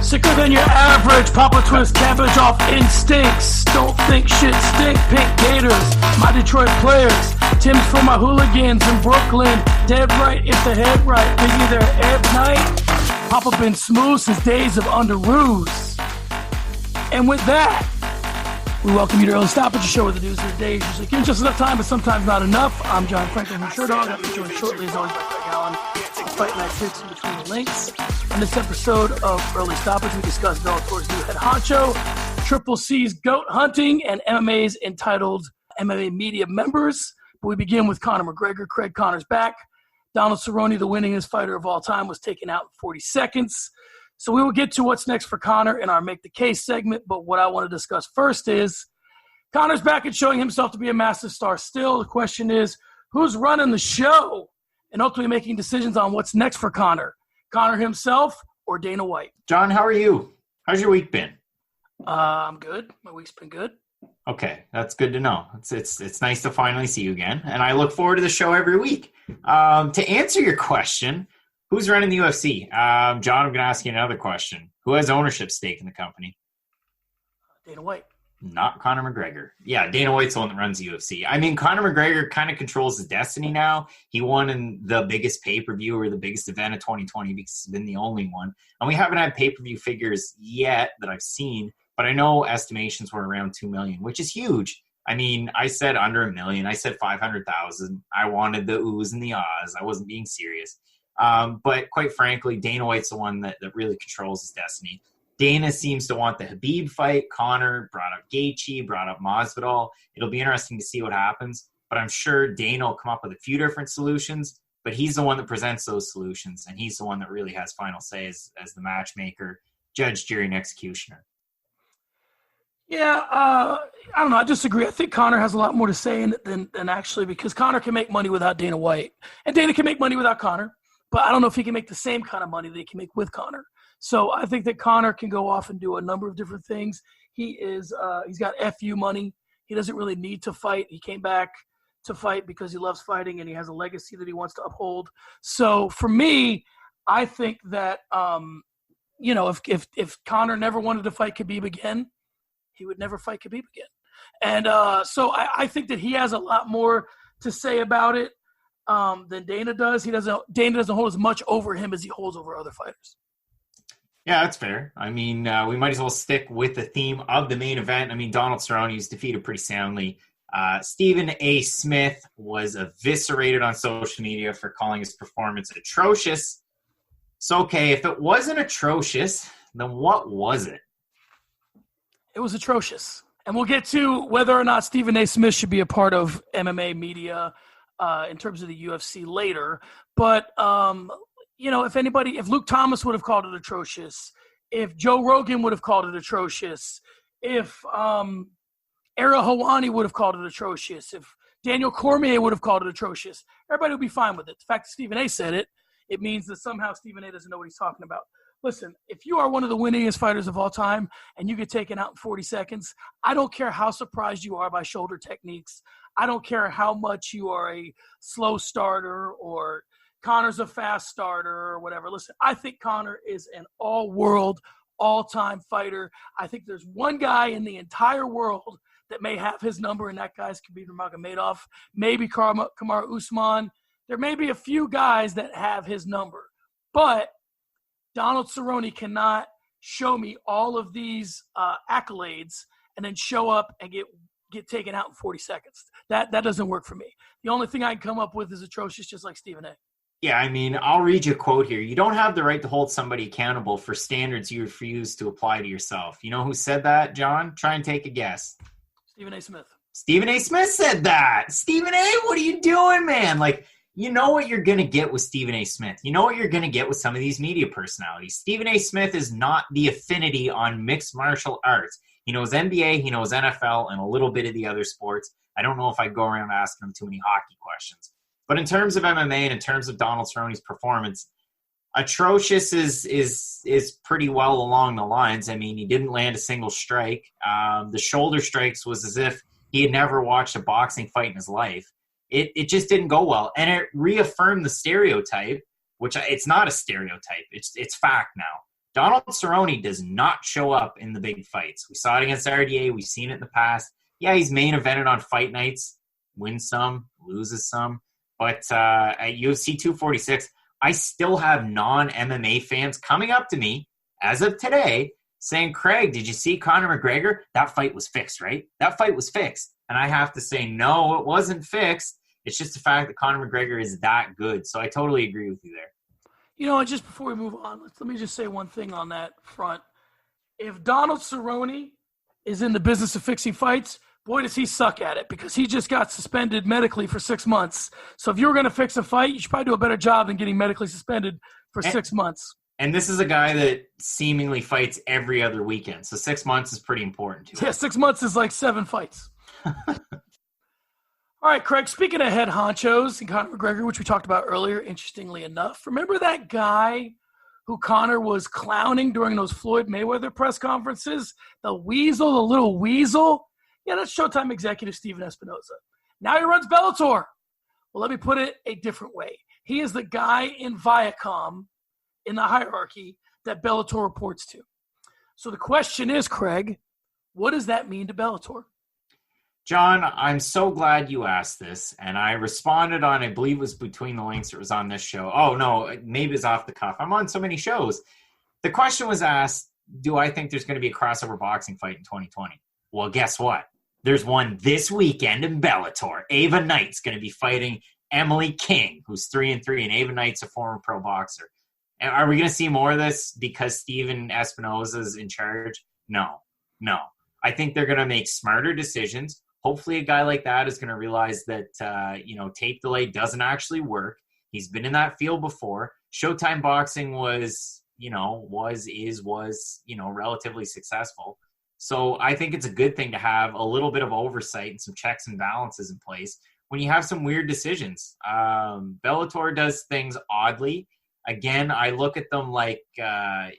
Sicker than your average, Papa Twist cabbage off instincts. Don't think shit stink, pink gators, my Detroit players. Tim's for my hooligans in Brooklyn. Dead right if the head right, Biggie there at night. Papa been smooth since days of underoos. And with that, we welcome you to Early Stoppage, a show where the news of the day is usually given just enough time, but sometimes not enough. I'm John Franklin from Sherdog. I'll be joined shortly, as always, by Craig Allen. Fight night picks in between the links. In this episode of Early Stoppage, we discuss Bellator's new head honcho, Triple C's goat hunting, and MMA's entitled MMA media members. But we begin with Conor McGregor. Craig, Conor's back. Donald Cerrone, the winningest fighter of all time, was taken out in 40 seconds. So we will get to what's next for Conor in our Make the Case segment, but what I want to discuss first is Conor's back and showing himself to be a massive star still. The question is, who's running the show and ultimately making decisions on what's next for Conor? Conor himself or Dana White? John, how are you? How's your week been? I'm good. My week's been good. Okay, that's good to know. It's nice to finally see you again, and I look forward to the show every week. To answer your question, who's running the UFC? John, I'm going to ask you another question. Who has ownership stake in the company? Dana White. Not Conor McGregor. Yeah, Dana White's the one that runs the UFC. I mean, Conor McGregor kind of controls his destiny now. He won in the biggest pay-per-view or the biggest event of 2020 because he's been the only one. And we haven't had pay-per-view figures yet that I've seen, but I know estimations were around 2 million, which is huge. I mean, I said under 1 million. I said 500,000. I wanted the oohs and the ahs. I wasn't being serious. But quite frankly, Dana White's the one that really controls his destiny. Dana seems to want the Khabib fight. Conor brought up Gaethje, brought up Masvidal. It'll be interesting to see what happens. But I'm sure Dana will come up with a few different solutions. But he's the one that presents those solutions. And he's the one that really has final say as the matchmaker, judge, jury, and executioner. Yeah, I don't know. I disagree. I think Conor has a lot more to say in it than actually, because Conor can make money without Dana White. And Dana can make money without Conor. But I don't know if he can make the same kind of money that he can make with Conor. So I think that Conor can go off and do a number of different things. He's got FU money. He doesn't really need to fight. He came back to fight because he loves fighting and he has a legacy that he wants to uphold. So for me, I think that, if Conor never wanted to fight Khabib again, he would never fight Khabib again. And so I think that he has a lot more to say about it than Dana does. Dana doesn't hold as much over him as he holds over other fighters. Yeah, that's fair. I mean, we might as well stick with the theme of the main event. I mean, Donald Cerrone was defeated pretty soundly. Stephen A. Smith was eviscerated on social media for calling his performance atrocious. So, okay, if it wasn't atrocious, then what was it? It was atrocious. And we'll get to whether or not Stephen A. Smith should be a part of MMA media in terms of the UFC later. But if Luke Thomas would have called it atrocious, if Joe Rogan would have called it atrocious, if Ariel Helwani would have called it atrocious, if Daniel Cormier would have called it atrocious, everybody would be fine with it. The fact that Stephen A. said it, it means that somehow Stephen A. doesn't know what he's talking about. Listen, if you are one of the winningest fighters of all time and you get taken out in 40 seconds, I don't care how surprised you are by shoulder techniques. I don't care how much you are a slow starter or Conor's a fast starter or whatever. Listen, I think Conor is an all-world, all-time fighter. I think there's one guy in the entire world that may have his number, and that guy's Khabib Nurmagomedov, maybe Kamaru Usman. There may be a few guys that have his number. But Donald Cerrone cannot show me all of these accolades and then show up and get taken out in 40 seconds. That doesn't work for me. The only thing I can come up with is atrocious, just like Stephen A. Yeah, I mean, I'll read you a quote here. You don't have the right to hold somebody accountable for standards you refuse to apply to yourself. You know who said that, John? Try and take a guess. Stephen A. Smith. Stephen A. Smith said that. Stephen A., what are you doing, man? Like, you know what you're going to get with Stephen A. Smith. You know what you're going to get with some of these media personalities. Stephen A. Smith is not the affinity on mixed martial arts. He knows NBA, he knows NFL, and a little bit of the other sports. I don't know if I'd go around asking him too many hockey questions. But in terms of MMA and in terms of Donald Cerrone's performance, atrocious is pretty well along the lines. I mean, he didn't land a single strike. The shoulder strikes was as if he had never watched a boxing fight in his life. It just didn't go well. And it reaffirmed the stereotype, which it's not a stereotype. It's fact now. Donald Cerrone does not show up in the big fights. We saw it against RDA. We've seen it in the past. Yeah, he's main evented on fight nights, wins some, loses some. But at UFC 246, I still have non-MMA fans coming up to me as of today saying, Craig, did you see Conor McGregor? That fight was fixed, right? That fight was fixed. And I have to say, no, it wasn't fixed. It's just the fact that Conor McGregor is that good. So I totally agree with you there. You know, just before we move on, let me just say one thing on that front. If Donald Cerrone is in the business of fixing fights, boy, does he suck at it, because he just got suspended medically for 6 months. So if you were going to fix a fight, you should probably do a better job than getting medically suspended for 6 months. And this is a guy that seemingly fights every other weekend. So 6 months is pretty important to him. Yeah, 6 months is like 7 fights. All right, Craig, speaking of head honchos and Conor McGregor, which we talked about earlier, interestingly enough, remember that guy who Conor was clowning during those Floyd Mayweather press conferences? The weasel, the little weasel? Yeah, that's Showtime executive Steven Espinoza. Now he runs Bellator. Well, let me put it a different way. He is the guy in Viacom, in the hierarchy, that Bellator reports to. So the question is, Craig, what does that mean to Bellator? John, I'm so glad you asked this, and I responded on, I believe it was Between the Links, it was on this show. Oh, no, maybe it's off the cuff. I'm on so many shows. The question was asked, do I think there's going to be a crossover boxing fight in 2020? Well, guess what? There's one this weekend in Bellator. Ava Knight's going to be fighting Emily King, who's 3-3, and Ava Knight's a former pro boxer. And are we going to see more of this because Steven Espinoza is in charge? No. I think they're going to make smarter decisions. Hopefully a guy like that is going to realize that, tape delay doesn't actually work. He's been in that field before. Showtime Boxing was relatively successful. So I think it's a good thing to have a little bit of oversight and some checks and balances in place when you have some weird decisions. Bellator does things oddly. Again, I look at them like, I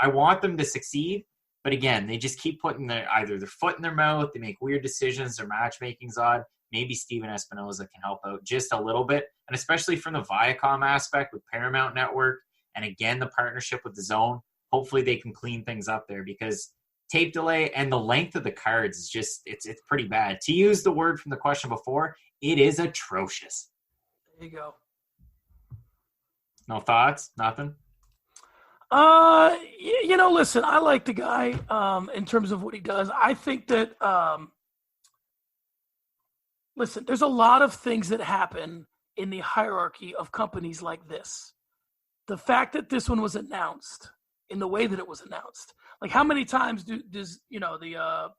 want them to succeed. But again, they just keep putting either their foot in their mouth, they make weird decisions, their matchmaking's odd. Maybe Steven Espinoza can help out just a little bit. And especially from the Viacom aspect with Paramount Network, and again, the partnership with the Zone, hopefully they can clean things up there, because tape delay and the length of the cards is just, it's pretty bad. To use the word from the question before, it is atrocious. There you go. No thoughts? Nothing? Listen, I like the guy in terms of what he does. I think that, there's a lot of things that happen in the hierarchy of companies like this. The fact that this one was announced in the way that it was announced, like how many times does the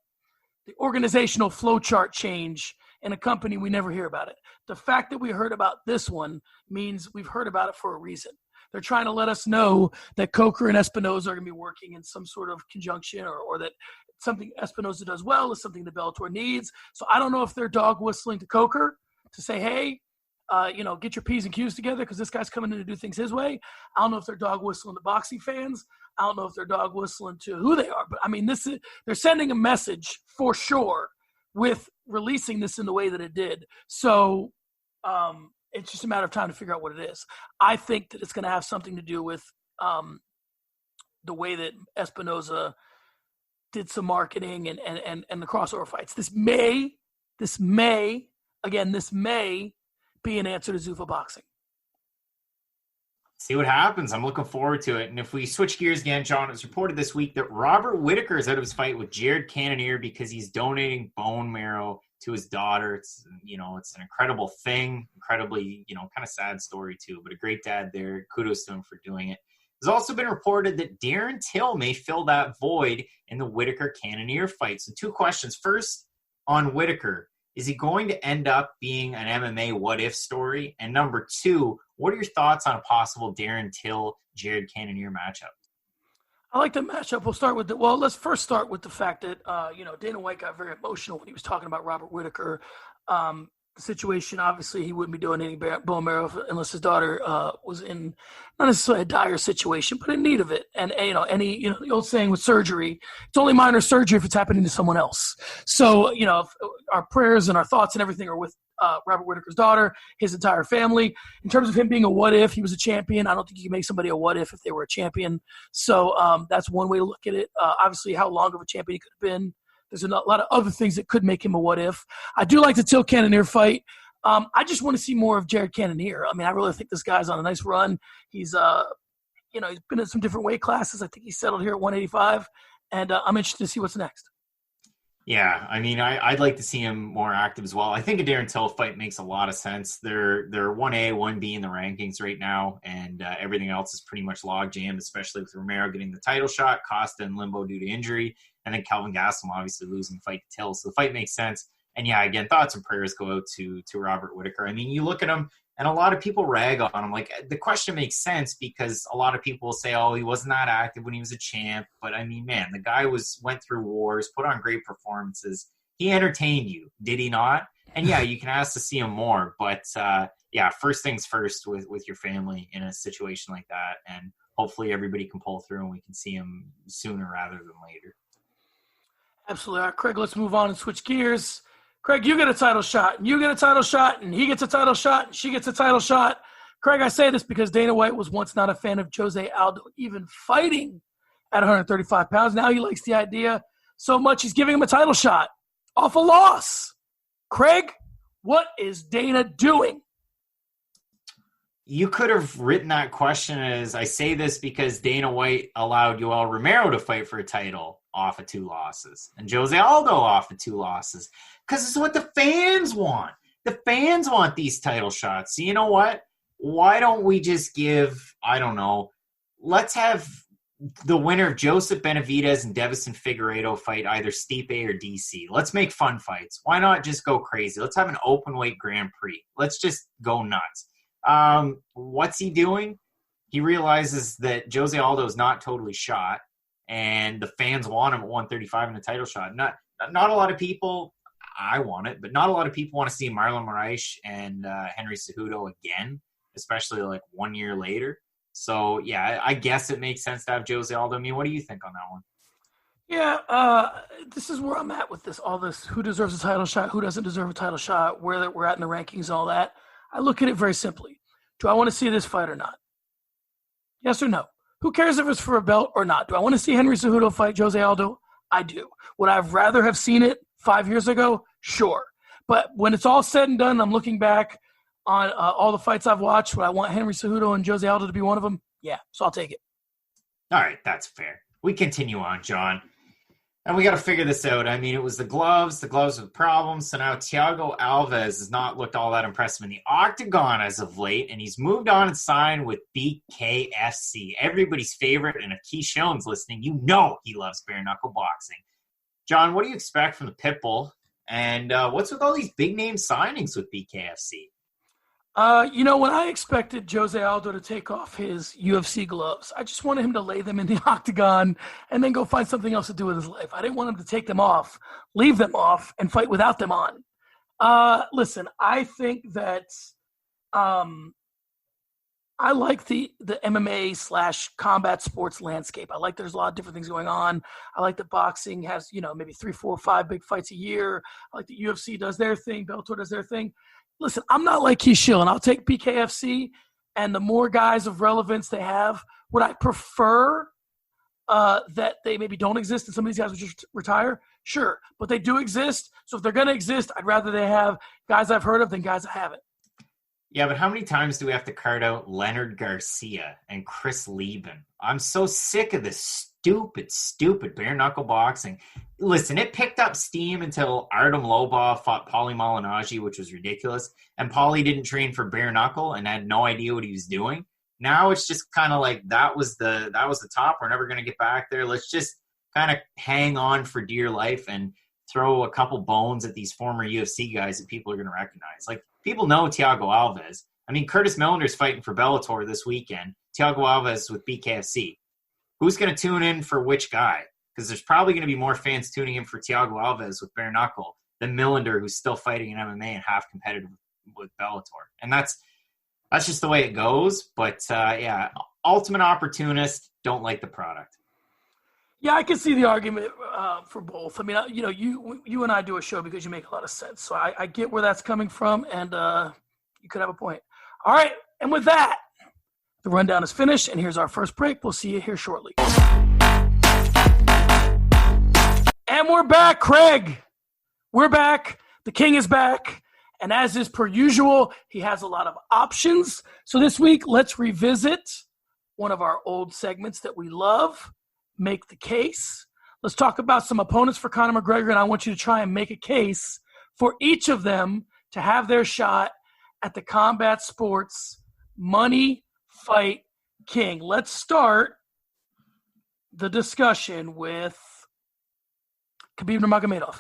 organizational flow chart change in a company, we never hear about it. The fact that we heard about this one means we've heard about it for a reason. They're trying to let us know that Coker and Espinoza are going to be working in some sort of conjunction, or that something Espinoza does well is something that Bellator needs. So I don't know if they're dog whistling to Coker to say, hey, get your P's and Q's together because this guy's coming in to do things his way. I don't know if they're dog whistling to boxing fans. I don't know if they're dog whistling to who they are. But, I mean, they're sending a message for sure with releasing this in the way that it did. So it's just a matter of time to figure out what it is. I think that it's going to have something to do with the way that Espinoza did some marketing and the crossover fights. This may be an answer to Zuffa Boxing. See what happens. I'm looking forward to it. And if we switch gears again, John, it's reported this week that Robert Whittaker is out of his fight with Jared Cannonier because he's donating bone marrow to his daughter. It's an incredible thing, incredibly, kind of sad story too, but a great dad there. Kudos to him for doing it. There's also been reported that Darren Till may fill that void in the Whittaker-Cannonier fight. So 2 questions. First, on Whittaker, is he going to end up being an MMA what-if story? And number 2, what are your thoughts on a possible Darren Till-Jared Cannonier matchup? I like the matchup. Let's first start with the fact that, Dana White got very emotional when he was talking about Robert Whittaker. situation, obviously he wouldn't be doing any bone marrow unless his daughter was in not necessarily a dire situation, but in need of it. And the old saying with surgery, it's only minor surgery if it's happening to someone else. So our prayers and our thoughts and everything are with Robert Whittaker's daughter, his entire family. In terms of him being a what if, he was a champion. I don't think you can make somebody a what if they were a champion. So that's one way to look at it. Obviously, how long of a champion he could have been. There's a lot of other things that could make him a what if. I do like the Till Cannonier fight. I just want to see more of Jared Cannonier. I mean, I really think this guy's on a nice run. He's he's been in some different weight classes. I think he's settled here at 185, and I'm interested to see what's next. Yeah, I mean, I'd like to see him more active as well. I think a Darren Till fight makes a lot of sense. They're 1A, 1B in the rankings right now, and everything else is pretty much log jammed, especially with Romero getting the title shot, Costa in limbo due to injury, and then Kelvin Gastelum obviously losing the fight to Till. So the fight makes sense. And yeah, again, thoughts and prayers go out to Robert Whittaker. I mean, you look at him, and a lot of people rag on him. Like, the question makes sense because a lot of people will say, oh, he wasn't that active when he was a champ. But, I mean, man, the guy went through wars, put on great performances. He entertained you, did he not? And, yeah, you can ask to see him more. But, yeah, first things first with your family in a situation like that. And hopefully everybody can pull through and we can see him sooner rather than later. Absolutely. All right, Craig, let's move on and switch gears. Craig, you get a title shot, and you get a title shot, and he gets a title shot, and she gets a title shot. Craig, I say this because Dana White was once not a fan of Jose Aldo even fighting at 135 pounds. Now he likes the idea so much he's giving him a title shot off a loss. Craig, what is Dana doing? You could have written that question as, I say this because Dana White allowed Yoel Romero to fight for a title off of 2 losses and Jose Aldo off of 2 losses because it's what the fans want. The fans want these title shots. So you know what? Why don't we just give, I don't know, let's have the winner of Joseph Benavidez and Devison Figueiredo fight either Stipe or DC. Let's make fun fights. Why not just go crazy? Let's have an open weight Grand Prix. Let's just go nuts. What's he doing? He realizes that Jose Aldo is not totally shot, and the fans want him at 135 in a title shot. Not a lot of people. I want it, but not a lot of people want to see Marlon Moraes and Henry Cejudo again, especially like 1 year later. So yeah, I guess it makes sense to have Jose Aldo. I mean, what do you think on that one? Yeah, this is where I'm at with this. All this, who deserves a title shot, who doesn't deserve a title shot, where we're at in the rankings, all that. I look at it very simply. Do I want to see this fight or not? Yes or no? Who cares if it's for a belt or not? Do I want to see Henry Cejudo fight Jose Aldo? I do. Would I rather have seen it 5 years ago? Sure. But when it's all said and done, I'm looking back on all the fights I've watched. Would I want Henry Cejudo and Jose Aldo to be one of them? Yeah, so I'll take it. All right, that's fair. We continue on, John. And we got to figure this out. I mean, it was the gloves with problems. So now Thiago Alves has not looked all that impressive in the Octagon as of late, and he's moved on and signed with BKFC, everybody's favorite. And if Keyshone's listening, you know he loves bare knuckle boxing. John, what do you expect from the Pitbull? And what's with all these big name signings with BKFC? When I expected Jose Aldo to take off his UFC gloves, I just wanted him to lay them in the Octagon and then go find something else to do with his life. I didn't want him to take them off, leave them off, and fight without them on. Listen, I think that I like the MMA / combat sports landscape. I like there's a lot of different things going on. I like that boxing has, maybe 3, 4, 5 big fights a year. I like that UFC does their thing, Bellator does their thing. Listen, I'm not like Keith Schilling. I'll take BKFC, and the more guys of relevance they have. Would I prefer that they maybe don't exist and some of these guys would just retire? Sure, but they do exist. So if they're going to exist, I'd rather they have guys I've heard of than guys I haven't. Yeah, but how many times do we have to card out Leonard Garcia and Chris Lieben? I'm so sick of this stupid bare knuckle boxing. Listen, it picked up steam until Artem Lobov fought Paulie Malignaggi, which was ridiculous. And Paulie didn't train for bare knuckle and had no idea what he was doing. Now it's just kind of like that was the top. We're never going to get back there. Let's just kind of hang on for dear life and throw a couple bones at these former UFC guys that people are going to recognize. Like, people know Thiago Alves. I mean, Curtis Milner's fighting for Bellator this weekend. Thiago Alves with BKFC. Who's going to tune in for which guy? Because there's probably going to be more fans tuning in for Thiago Alves with bare knuckle than Millender, who's still fighting in MMA and half competitive with Bellator. And that's just the way it goes. But yeah, ultimate opportunist, don't like the product. Yeah, I can see the argument for both. I mean, you know, you and I do a show because you make a lot of sense. So I get where that's coming from, and you could have a point. All right, and with that, the rundown is finished, and here's our first break. We'll see you here shortly. And we're back, Craig. We're back. The king is back. And as is per usual, he has a lot of options. So this week, let's revisit one of our old segments that we love, Make the Case. Let's talk about some opponents for Conor McGregor, and I want you to try and make a case for each of them to have their shot at the Combat Sports Money Fight King. Let's start the discussion with Khabib Nurmagomedov.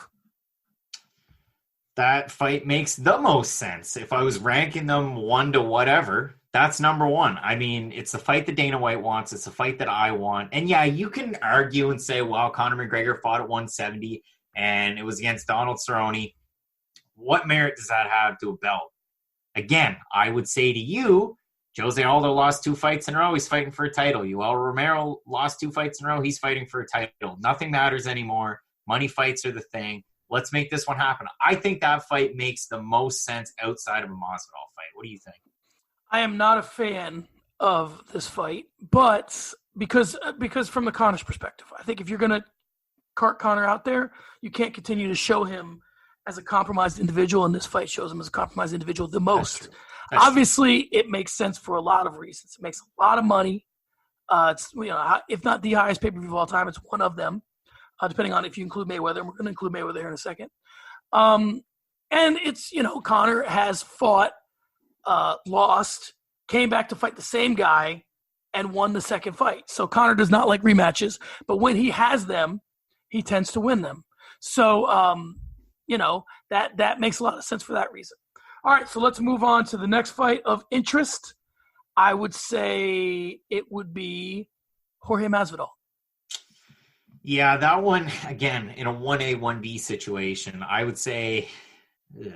That fight makes the most sense. If I was ranking them 1 to whatever, that's number 1. I mean, it's the fight that Dana White wants. It's the fight that I want. And yeah, you can argue and say, well, Conor McGregor fought at 170 and it was against Donald Cerrone. What merit does that have to a belt? Again, I would say to you, Jose Aldo lost 2 fights in a row. He's fighting for a title. Yoel Romero lost 2 fights in a row. He's fighting for a title. Nothing matters anymore. Money fights are the thing. Let's make this one happen. I think that fight makes the most sense outside of a Masvidal fight. What do you think? I am not a fan of this fight, but because from the Conor's perspective, I think if you're going to cart Conor out there, you can't continue to show him as a compromised individual, and this fight shows him as a compromised individual the most. Obviously, it makes sense for a lot of reasons. It makes a lot of money. It's, you know, if not the highest pay-per-view of all time, it's one of them. Depending on if you include Mayweather, and we're going to include Mayweather here in a second. And it's, you know, Conor has fought, lost, came back to fight the same guy, and won the second fight. So Conor does not like rematches, but when he has them, he tends to win them. So, you know, that makes a lot of sense for that reason. All right, so let's move on to the next fight of interest. I would say it would be Jorge Masvidal. Yeah, that one, again, in a 1A, 1B situation, I would say,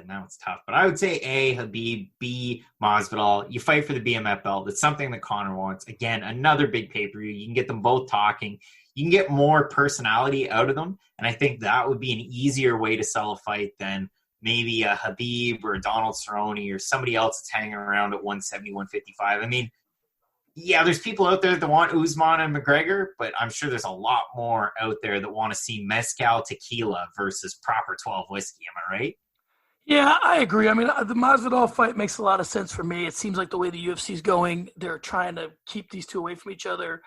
now it's tough, but I would say A, Khabib, B, Masvidal. You fight for the BMF belt. It's something that Conor wants. Again, another big pay-per-view. You can get them both talking. You can get more personality out of them, and I think that would be an easier way to sell a fight than maybe a Khabib or a Donald Cerrone or somebody else that's hanging around at 170, 155. I mean, yeah, there's people out there that want Usman and McGregor, but I'm sure there's a lot more out there that want to see mezcal tequila versus proper 12 whiskey. Am I right? Yeah, I agree. I mean, the Masvidal fight makes a lot of sense for me. It seems like the way the UFC is going, they're trying to keep these two away from each other.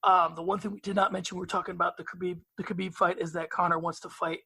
The one thing we did not mention, we were talking about the Khabib fight, is that Conor wants to fight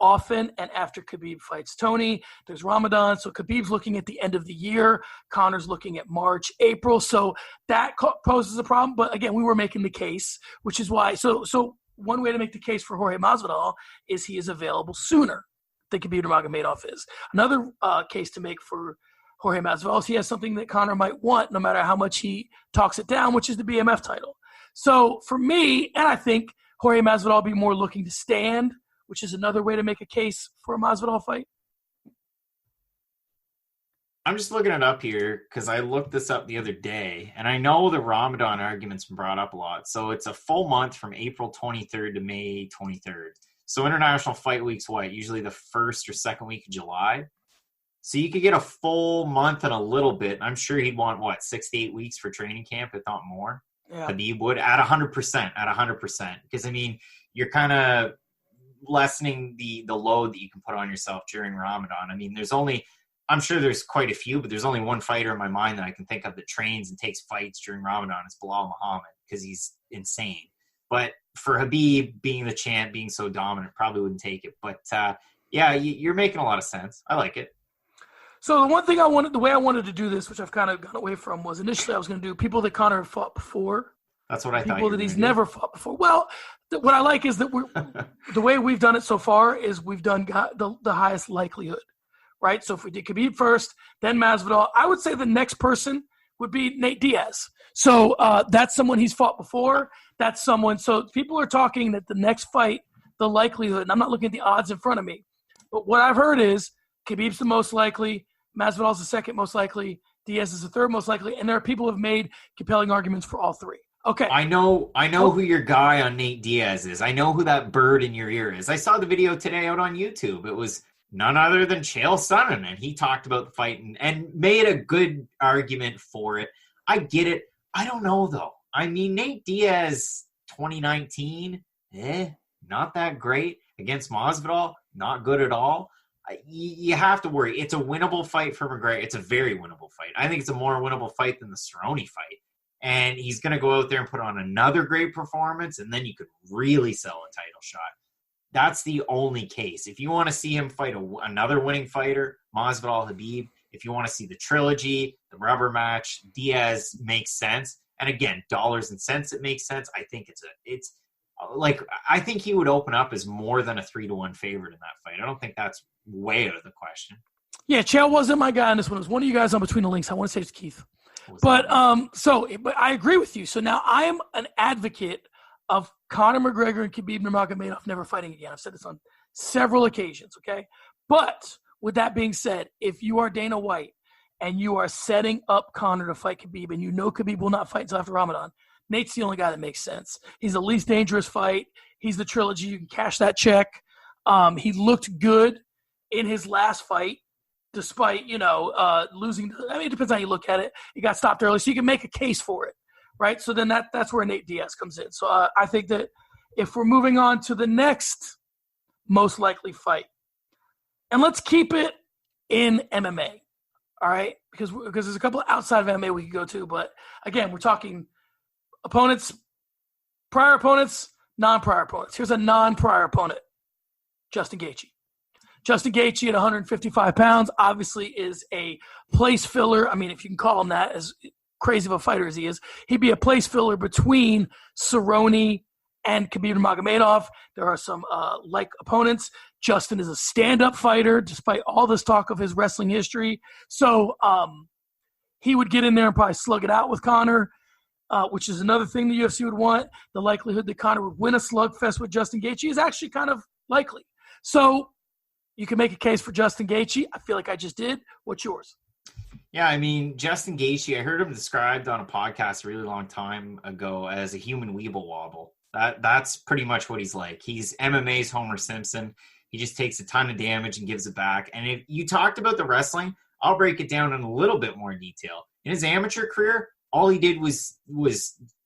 often and after Khabib fights Tony. There's Ramadan, so Khabib's looking at the end of the year. Conor's looking at March, April, so that poses a problem. But again, we were making the case, which is why. So one way to make the case for Jorge Masvidal is he is available sooner than Khabib Nurmagomedov is. Another case to make for Jorge Masvidal is he has something that Conor might want, no matter how much he talks it down, which is the BMF title. So for me, and I think Jorge Masvidal will be more looking to stand, which is another way to make a case for a Masvidal fight. I'm just looking it up here because I looked this up the other day, and I know the Ramadan argument's been brought up a lot. So it's a full month from April 23rd to May 23rd. So International Fight Week's what? Usually the first or second week of July. So you could get a full month and a little bit. I'm sure he'd want, 6 to 8 weeks for training camp, if not more. Yeah. Khabib would at 100%. Because, I mean, you're kind of lessening the load that you can put on yourself during Ramadan. I mean, I'm sure there's quite a few, but there's only one fighter in my mind that I can think of that trains and takes fights during Ramadan. It's Bilal Muhammad, because he's insane. But for Khabib being the champ, being so dominant, probably wouldn't take it. But yeah, you're making a lot of sense. I like it. So the way I wanted to do this, which I've kind of gone away from, was initially I was going to do people that Conor fought before. That's what I thought. People that he's never fought before. Well, what I like is that the way we've done it so far is we've done the highest likelihood, right? So if we did Khabib first, then Masvidal, I would say the next person would be Nate Diaz. So that's someone he's fought before. That's someone. So people are talking that the next fight, the likelihood, and I'm not looking at the odds in front of me, But what I've heard is Khabib's the most likely, Masvidal's the second most likely, Diaz is the third most likely, and there are people who have made compelling arguments for all three. Okay. I know who your guy on Nate Diaz is. I know who that bird in your ear is. I saw the video today out on YouTube. It was none other than Chael Sonnen, and he talked about the fight and made a good argument for it. I get it. I don't know, though. I mean, Nate Diaz 2019, not that great. Against Masvidal, not good at all. You have to worry. It's a winnable fight for McGregor. It's a very winnable fight. I think it's a more winnable fight than the Cerrone fight. And he's going to go out there and put on another great performance, and then you could really sell a title shot. That's the only case. If you want to see him fight another winning fighter, Masvidal, Khabib, if you want to see the trilogy, the rubber match, Diaz makes sense. And again, dollars and cents, it makes sense. I think I think he would open up as more than a 3-1 favorite in that fight. I don't think that's way out of the question. Yeah, Chael wasn't my guy on this one. It was one of you guys on Between the Links. I want to say it's Keith. But I agree with you. So now I am an advocate of Conor McGregor and Khabib Nurmagomedov never fighting again. I've said this on several occasions, okay? But with that being said, if you are Dana White and you are setting up Conor to fight Khabib and you know Khabib will not fight until after Ramadan, Nate's the only guy that makes sense. He's the least dangerous fight. He's the trilogy. You can cash that check. He looked good in his last fight, despite, losing. I mean, it depends how you look at it. He got stopped early, so you can make a case for it, right? So then that's where Nate Diaz comes in. So I think that if we're moving on to the next most likely fight, and let's keep it in MMA, all right? Because there's a couple outside of MMA we could go to, but again, we're talking opponents, prior opponents, non-prior opponents. Here's a non-prior opponent, Justin Gaethje. Justin Gaethje at 155 pounds obviously is a place filler. I mean, if you can call him that, as crazy of a fighter as he is, he'd be a place filler between Cerrone and Khabib Nurmagomedov. There are some like opponents. Justin is a stand-up fighter, despite all this talk of his wrestling history. So he would get in there and probably slug it out with Conor, which is another thing the UFC would want. The likelihood that Conor would win a slugfest with Justin Gaethje is actually kind of likely. So you can make a case for Justin Gaethje. I feel like I just did. What's yours? Yeah, I mean, Justin Gaethje, I heard him described on a podcast a really long time ago as a human weeble wobble. That's pretty much what he's like. He's MMA's Homer Simpson. He just takes a ton of damage and gives it back. And if you talked about the wrestling, I'll break it down in a little bit more detail. In his amateur career, all he did was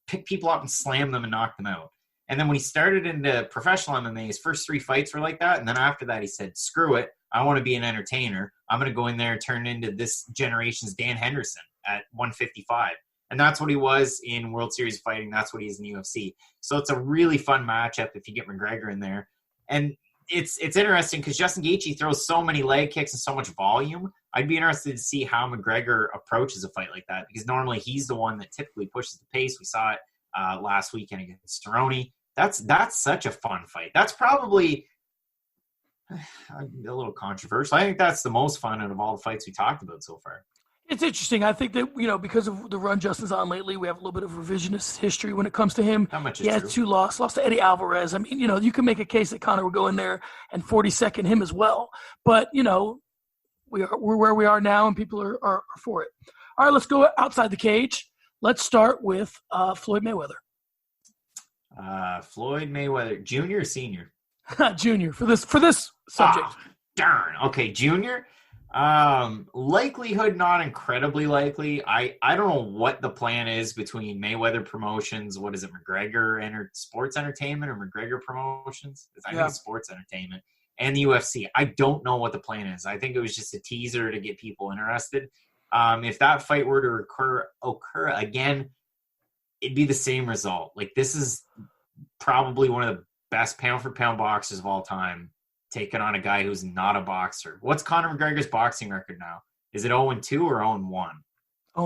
pick people up and slam them and knock them out. And then when he started into professional MMA, his first 3 fights were like that. And then after that, he said, screw it. I want to be an entertainer. I'm going to go in there and turn into this generation's Dan Henderson at 155. And that's what he was in World Series of Fighting. That's what he is in the UFC. So it's a really fun matchup if you get McGregor in there. And it's interesting because Justin Gaethje throws so many leg kicks and so much volume. I'd be interested to see how McGregor approaches a fight like that, because normally he's the one that typically pushes the pace. We saw it last weekend against Cerrone. That's such a fun fight. That's probably a little controversial. I think that's the most fun out of all the fights we talked about so far. It's interesting. I think that, because of the run Justin's on lately, we have a little bit of revisionist history when it comes to him. How much is he has 2 losses, lost to Eddie Alvarez. I mean, you can make a case that Conor would go in there and 42nd him as well. But, we're where we are now and people are for it. All right, let's go outside the cage. Let's start with Floyd Mayweather. Floyd Mayweather, junior or senior? Junior for this subject. Oh, darn. Okay, junior. Likelihood not incredibly likely. I don't know what the plan is between Mayweather Promotions. What is it, McGregor Sports Entertainment or McGregor Promotions? I think it's Sports Entertainment, and the UFC. I don't know what the plan is. I think it was just a teaser to get people interested. If that fight were to occur again, it'd be the same result. Like, this is probably one of the best pound-for-pound boxers of all time, taking on a guy who's not a boxer. What's Conor McGregor's boxing record now? Is it 0-2 or 0-1?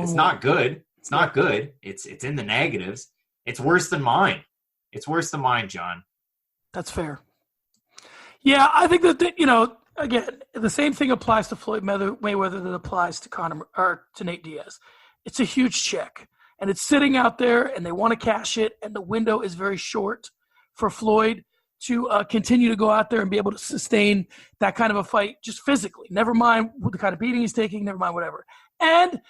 It's not good. It's not good. It's in the negatives. It's worse than mine. It's worse than mine, John. That's fair. Yeah, I think that, again, the same thing applies to Floyd Mayweather that applies to Conor or to Nate Diaz. It's a huge check, and it's sitting out there, and they want to cash it, and the window is very short for Floyd to continue to go out there and be able to sustain that kind of a fight just physically. Never mind what the kind of beating he's taking, never mind whatever. And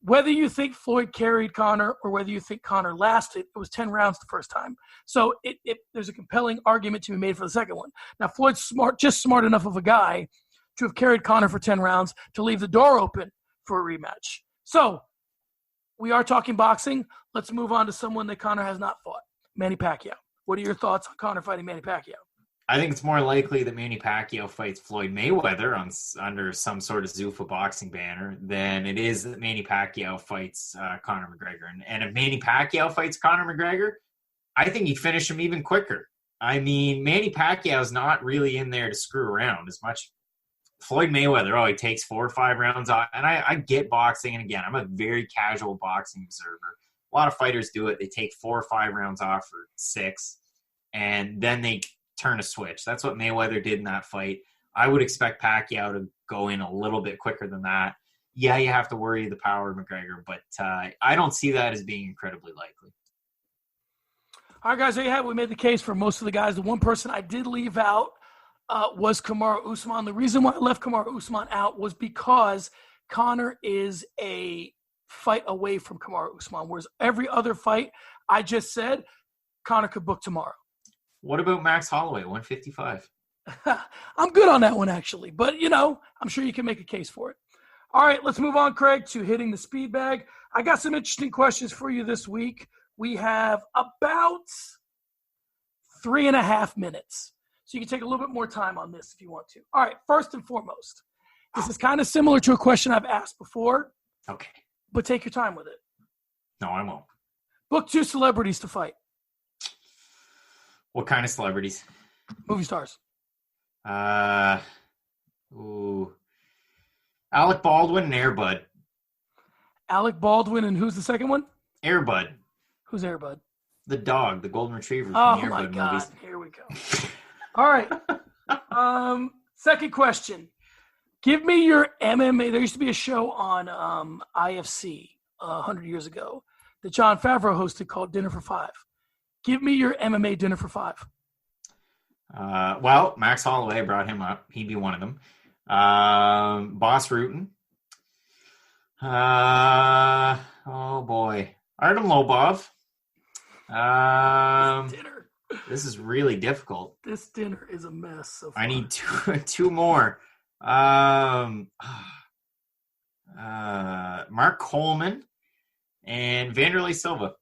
whether you think Floyd carried Conor or whether you think Conor lasted, it was 10 rounds the first time. So there's a compelling argument to be made for the second one. Now, Floyd's smart enough of a guy to have carried Conor for 10 rounds to leave the door open for a rematch. So we are talking boxing. Let's move on to someone that Conor has not fought, Manny Pacquiao. What are your thoughts on Conor fighting Manny Pacquiao? I think it's more likely that Manny Pacquiao fights Floyd Mayweather under some sort of Zuffa boxing banner than it is that Manny Pacquiao fights Conor McGregor. And if Manny Pacquiao fights Conor McGregor, I think he'd finish him even quicker. I mean, Manny Pacquiao's not really in there to screw around as much. Floyd Mayweather, he takes 4 or 5 rounds off. And I get boxing. And again, I'm a very casual boxing observer. A lot of fighters do it. They take 4 or 5 rounds off for 6, and then they turn a switch. That's what Mayweather did in that fight. I would expect Pacquiao to go in a little bit quicker than that. Yeah, you have to worry the power of McGregor, but I don't see that as being incredibly likely. All right, guys, there you have it. We made the case for most of the guys. The one person I did leave out was Kamaru Usman. The reason why I left Kamaru Usman out was because Conor is a fight away from Kamaru Usman, whereas every other fight I just said, Conor could book tomorrow. What about Max Holloway, 155? I'm good on that one, actually. But, I'm sure you can make a case for it. All right, let's move on, Craig, to hitting the speed bag. I got some interesting questions for you this week. We have about 3.5 minutes. So you can take a little bit more time on this if you want to. All right, first and foremost, this is kind of similar to a question I've asked before. Okay. But take your time with it. No, I won't. Book 2 celebrities to fight. What kind of celebrities? Movie stars. Alec Baldwin and Air Bud. Alec Baldwin and who's the second one? Air Bud. Who's Air Bud? The dog, the golden retriever from the Air Bud movies. Here we go. All right. Second question. Give me your MMA. There used to be a show on IFC 100 years ago that Jon Favreau hosted called Dinner for Five. Give me your MMA Dinner for Five. Well, Max Holloway, brought him up. He'd be one of them. Boss Rutan. Oh, boy. Artem Lobov. Dinner. This is really difficult. This dinner is a mess so far. I need two more. Mark Coleman and Vanderlei Silva.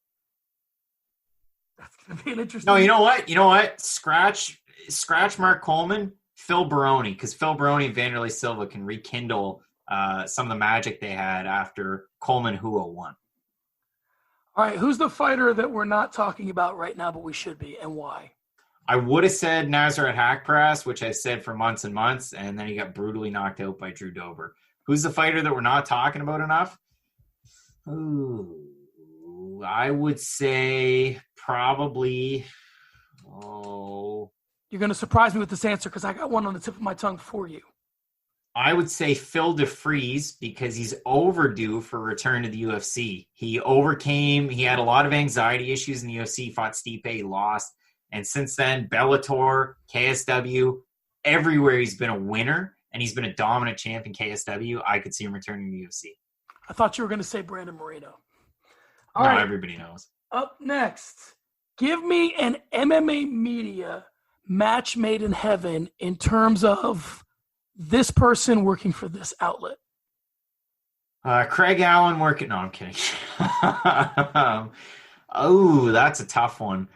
That's going to be an interesting. No, you know what? Scratch Mark Coleman, Phil Baroni, because Phil Baroni and Vanderlei Silva can rekindle some of the magic they had after Coleman Hua won. All right, who's the fighter that we're not talking about right now, but we should be, and why? I would have said Nasrat Haqparast, which I said for months and months, and then he got brutally knocked out by Drew Dober. Who's the fighter that we're not talking about enough? Ooh, I would say probably. You're going to surprise me with this answer because I got one on the tip of my tongue for you. I would say Phil DeFries because he's overdue for a return to the UFC. He had a lot of anxiety issues in the UFC, fought Stipe, he lost. And since then, Bellator, KSW, everywhere he's been a winner, and he's been a dominant champ in KSW. I could see him returning to the UFC. I thought you were going to say Brandon Moreno. All right. Everybody knows. Up next, give me an MMA media match made in heaven in terms of this person working for this outlet. Craig Allen working. No, I'm kidding. Oh, that's a tough one.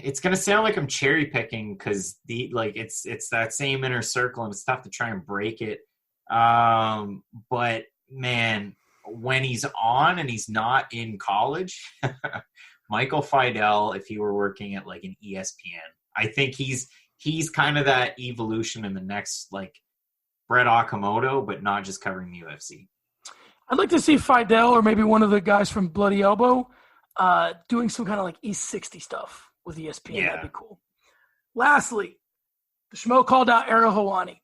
It's gonna sound like I'm cherry picking because it's that same inner circle and it's tough to try and break it. But man, when he's on and he's not in college, Michael Fidel, if he were working at like an ESPN, I think he's kind of that evolution in the next like Brett Okamoto, but not just covering the UFC. I'd like to see Fidel or maybe one of the guys from Bloody Elbow doing some kind of like East 60 stuff with ESPN. Yeah. That'd be cool. Lastly, the Schmo called out Ariel Helwani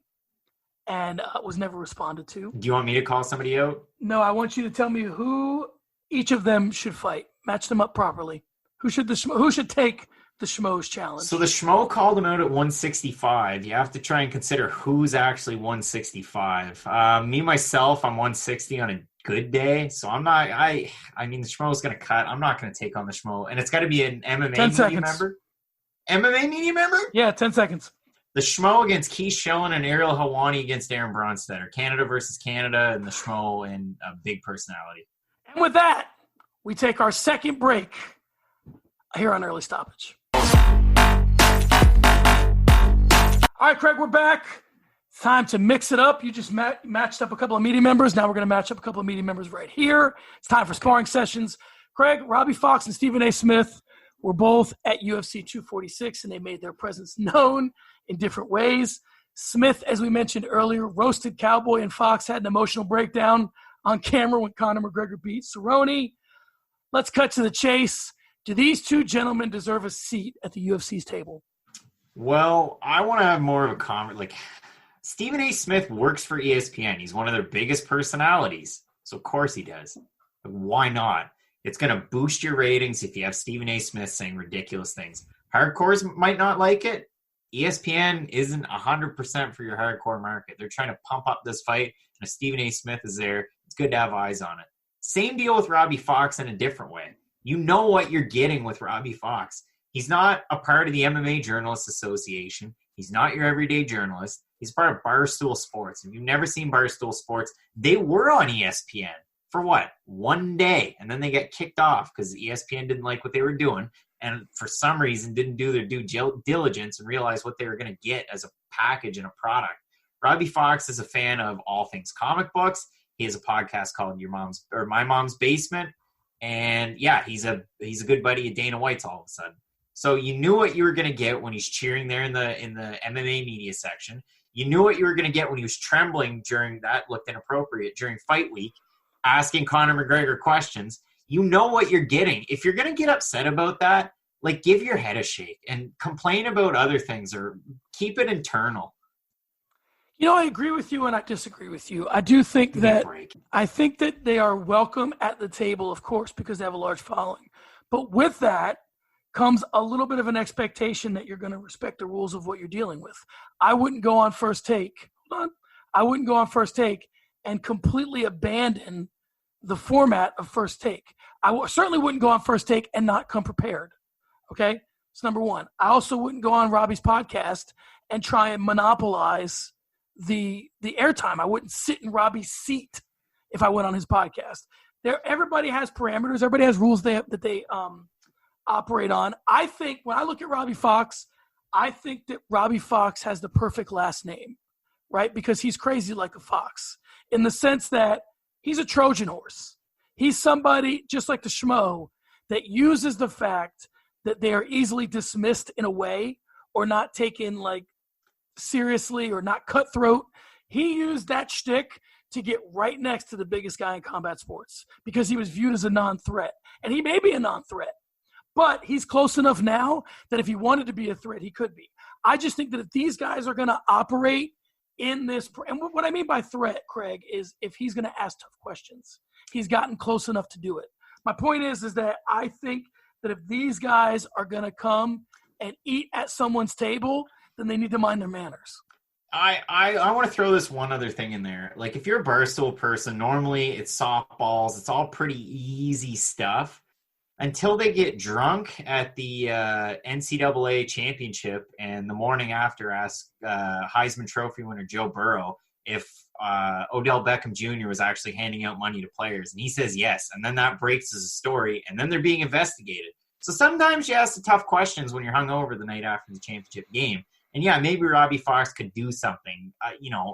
and was never responded to. Do you want me to call somebody out? No, I want you to tell me who each of them should fight. Match them up properly. Who should take the Schmoes challenge? So the Schmo called him out at 165. You have to try and consider who's actually 165. Myself, I'm 160 on a good day. So I'm not, I mean, the Schmo's going to cut. I'm not going to take on the Schmo. And it's got to be an MMA media member. MMA media member? Yeah, 10 seconds. The Schmo against Keith Schillen and Ariel Helwani against Aaron Bronstetter. Canada versus Canada, and the Schmo and a big personality. And with that, we take our second break here on Early Stoppage. All right, Craig, we're back. It's time to mix it up. You just matched up a couple of media members. Now we're going to match up a couple of media members right here. It's time for sparring sessions. Craig, Robbie Fox and Stephen A. Smith were both at UFC 246, and they made their presence known in different ways. Smith, as we mentioned earlier, roasted Cowboy, and Fox had an emotional breakdown on camera when Conor McGregor beat Cerrone. Let's cut to the chase. Do these two gentlemen deserve a seat at the UFC's table? Well, I want to have more of a comment. Like, Stephen A. Smith works for ESPN. He's one of their biggest personalities. So, of course he does. But why not? It's going to boost your ratings if you have Stephen A. Smith saying ridiculous things. Hardcores might not like it. ESPN isn't 100% for your hardcore market. They're trying to pump up this fight. And if Stephen A. Smith is there, it's good to have eyes on it. Same deal with Robbie Fox in a different way. You know what you're getting with Robbie Fox. He's not a part of the MMA Journalists Association. He's not your everyday journalist. He's part of Barstool Sports. If you've never seen Barstool Sports, they were on ESPN for what? One day. And then they got kicked off because ESPN didn't like what they were doing. And for some reason didn't do their due diligence and realize what they were going to get as a package and a product. Robbie Fox is a fan of all things comic books. He has a podcast called My Mom's Basement. And yeah, he's a good buddy of Dana White's all of a sudden. So you knew what you were going to get when he's cheering there in the MMA media section. You knew what you were going to get when he was trembling during that looked inappropriate during fight week, asking Conor McGregor questions. You know what you're getting. If you're going to get upset about that, like, give your head a shake and complain about other things or keep it internal. You know, I agree with you and I disagree with you. I do think that they are welcome at the table, of course, because they have a large following. But with that comes a little bit of an expectation that you're going to respect the rules of what you're dealing with. I wouldn't go on First Take. I wouldn't go on First Take and completely abandon the format of First Take. I certainly wouldn't go on First Take and not come prepared. Okay? That's number one. I also wouldn't go on Robbie's podcast and try and monopolize the airtime. I wouldn't sit in Robbie's seat if I went on his podcast. Everybody has parameters. Everybody has rules that they operate on. I think when I look at Robbie Fox, I think that Robbie Fox has the perfect last name, right? Because he's crazy like a fox in the sense that he's a Trojan horse. He's somebody just like the Schmo that uses the fact that they are easily dismissed in a way or not taken like seriously or not cutthroat. He used that shtick to get right next to the biggest guy in combat sports because he was viewed as a non-threat. And he may be a non-threat, but he's close enough now that if he wanted to be a threat, he could be. I just think that if these guys are going to operate in this, and what I mean by threat, Craig, is if he's going to ask tough questions, he's gotten close enough to do it. My point is that I think that if these guys are going to come and eat at someone's table, then they need to mind their manners. I want to throw this one other thing in there. Like, if you're a Barstool person, normally it's softballs. It's all pretty easy stuff until they get drunk at the NCAA championship and the morning after ask Heisman Trophy winner Joe Burrow if Odell Beckham Jr. was actually handing out money to players. And he says yes. And then that breaks as a story. And then they're being investigated. So sometimes you ask the tough questions when you're hungover the night after the championship game. And yeah, maybe Robbie Fox could do something,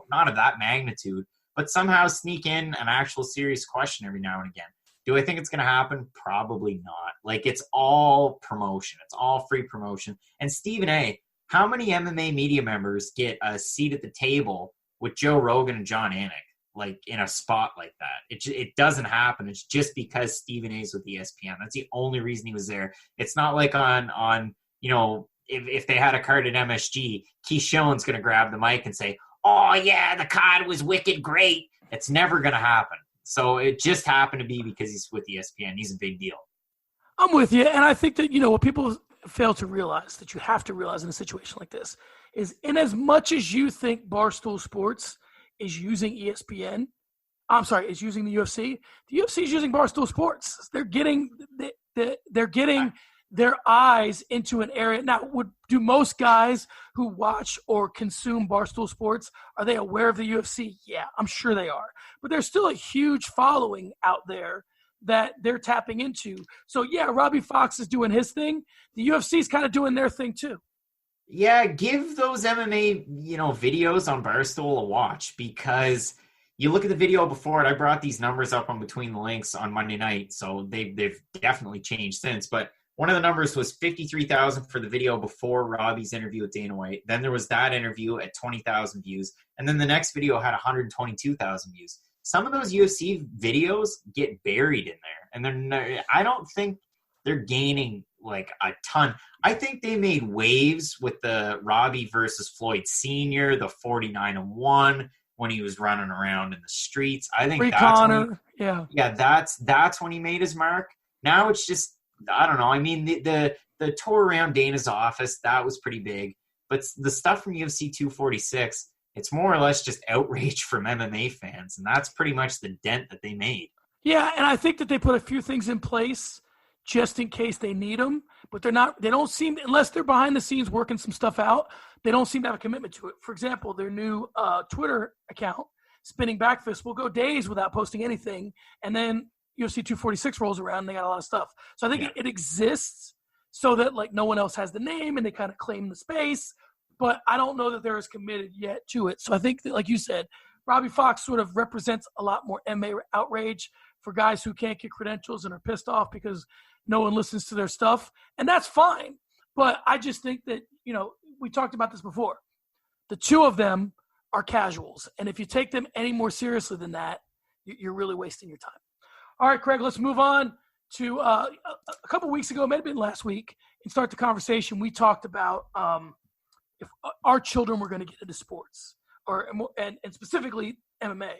not of that magnitude, but somehow sneak in an actual serious question every now and again. Do I think it's going to happen? Probably not. Like, it's all promotion. It's all free promotion. And Stephen A., how many MMA media members get a seat at the table with Joe Rogan and John Anik, like in a spot like that? It doesn't happen. It's just because Stephen A.'s with ESPN. That's the only reason he was there. It's not like on if they had a card at MSG, Keith Schillen's going to grab the mic and say, oh, yeah, the card was wicked great. It's never going to happen. So it just happened to be because he's with ESPN. He's a big deal. I'm with you. And I think that, what people fail to realize, that you have to realize in a situation like this, is in as much as you think Barstool Sports is using ESPN, is using the UFC is using Barstool Sports. They're getting their eyes into an area. Now, do most guys who watch or consume Barstool Sports, are they aware of the UFC? Yeah, I'm sure they are. But there's still a huge following out there that they're tapping into. So, yeah, Robbie Fox is doing his thing. The UFC is kind of doing their thing too. Yeah, give those MMA, videos on Barstool a watch, because you look at the video before it. I brought these numbers up on Between the Links on Monday night, so they've definitely changed since. But one of the numbers was 53,000 for the video before Robbie's interview with Dana White. Then there was that interview at 20,000 views. And then the next video had 122,000 views. Some of those UFC videos get buried in there. And I don't think they're gaining like a ton. I think they made waves with the Robbie versus Floyd Sr., the 49-1 when he was running around in the streets. I think that's Conor. That's when he made his mark. Now it's just, I don't know. I mean, the tour around Dana's office, that was pretty big. But the stuff from UFC 246, it's more or less just outrage from MMA fans. And that's pretty much the dent that they made. Yeah, and I think that they put a few things in place just in case they need them. But they don't seem, unless they're behind the scenes working some stuff out, they don't seem to have a commitment to it. For example, their new Twitter account, Spinning Backfist, will go days without posting anything. And then UFC 246 rolls around and they got a lot of stuff. So I think it exists so that like no one else has the name and they kind of claim the space, but I don't know that they're as committed yet to it. So I think that, like you said, Robbie Fox sort of represents a lot more MMA outrage for guys who can't get credentials and are pissed off because no one listens to their stuff. And that's fine. But I just think that, we talked about this before. The two of them are casuals. And if you take them any more seriously than that, you're really wasting your time. All right, Craig, let's move on to a couple weeks ago, it may have been last week, and start the conversation. We talked about if our children were going to get into sports, and specifically MMA,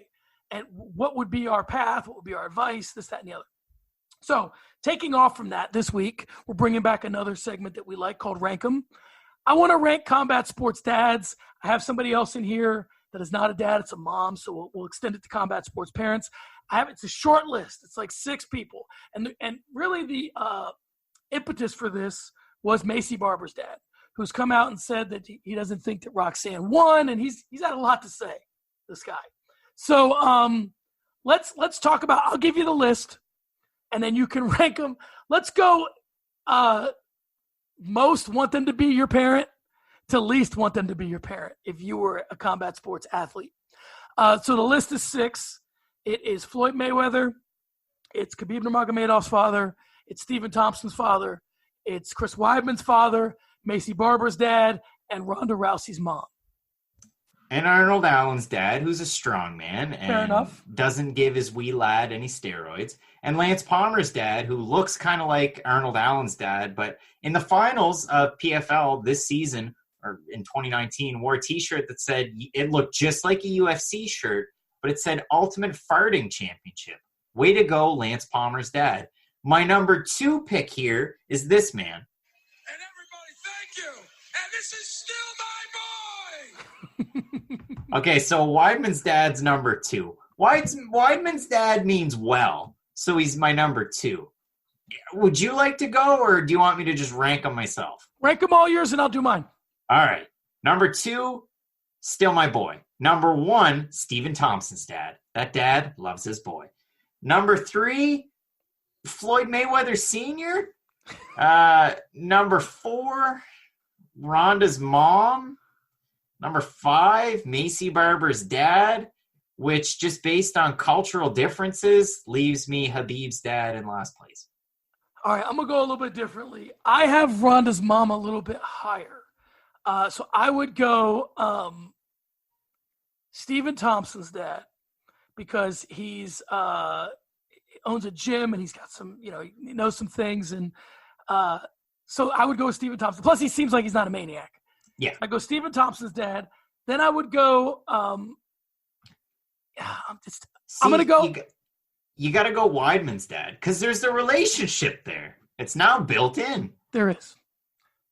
and what would be our path, what would be our advice, this, that, and the other. So taking off from that this week, we're bringing back another segment that we like called Rank 'em. I want to rank combat sports dads. I have somebody else in here that is not a dad, it's a mom, so we'll extend it to combat sports parents. It's a short list. It's like 6 people. And really the impetus for this was Macy Barber's dad, who's come out and said that he doesn't think that Roxanne won, and he's had a lot to say, this guy. So let's talk about, I'll give you the list, and then you can rank them. Let's go most want them to be your parent to least want them to be your parent if you were a combat sports athlete. So the list is 6. It is Floyd Mayweather. It's Khabib Nurmagomedov's father. It's Stephen Thompson's father. It's Chris Weidman's father, Macy Barber's dad, and Ronda Rousey's mom. And Arnold Allen's dad, who's a strong man and doesn't give his wee lad any steroids. And Lance Palmer's dad, who looks kind of like Arnold Allen's dad, but in the finals of PFL this season, or in 2019, wore a T-shirt that said, it looked just like a UFC shirt, but it said Ultimate Farting Championship. Way to go, Lance Palmer's dad. My number 2 pick here is this man. And everybody, thank you. And this is still my boy. Okay, so Weidman's dad's number 2. Weidman's dad means well, so he's my number 2. Would you like to go, or do you want me to just rank them myself? Rank them all yours, and I'll do mine. All right. Number 2, still my boy. Number 1, Stephen Thompson's dad. That dad loves his boy. Number 3, Floyd Mayweather Sr. Number 4, Ronda's mom. Number 5, Macy Barber's dad, which just based on cultural differences leaves me Khabib's dad in last place. All right, I'm going to go a little bit differently. I have Ronda's mom a little bit higher. So I would go Stephen Thompson's dad, because he's owns a gym and he's got some, he knows some things. And so I would go with Stephen Thompson. Plus, he seems like he's not a maniac. Yeah. I go Stephen Thompson's dad. Then I would go I'm going to go. You got to go Weidman's dad, because there's a relationship there. It's now built in. There is.